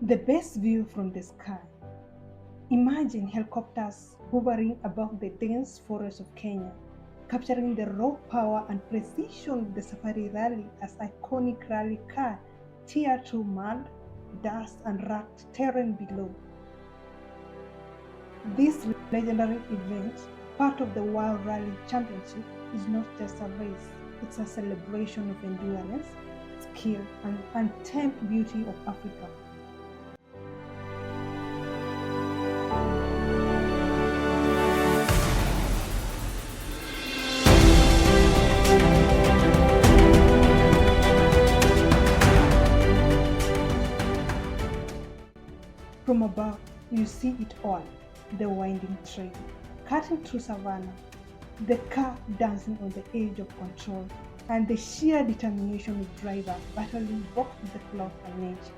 The best view from the sky. Imagine helicopters hovering above the dense forests of Kenya, capturing the raw power and precision of the Safari Rally as iconic rally car tear through mud, dust, and rugged terrain below. This legendary event, part of the World Rally Championship, is not just a race, it's a celebration of endurance, skill, and untamed beauty of Africa. From above, you see it all, the winding trail, cutting through savannah, the car dancing on the edge of control, and the sheer determination of driver battling both the clock and nature.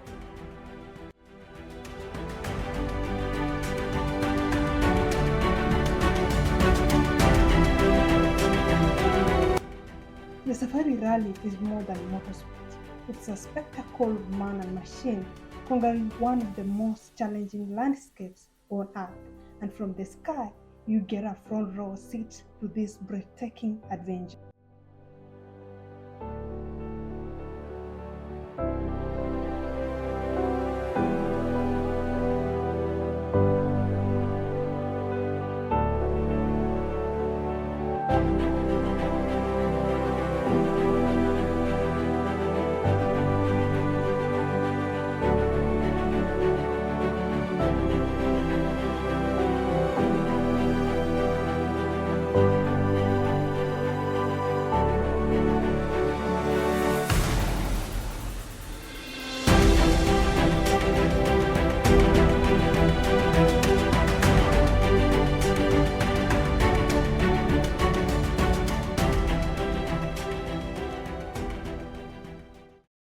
The Safari Rally is more than motorsport. It's a spectacle of man and machine conquering one of the most challenging landscapes on Earth. And from the sky, you get a front row seat to this breathtaking adventure.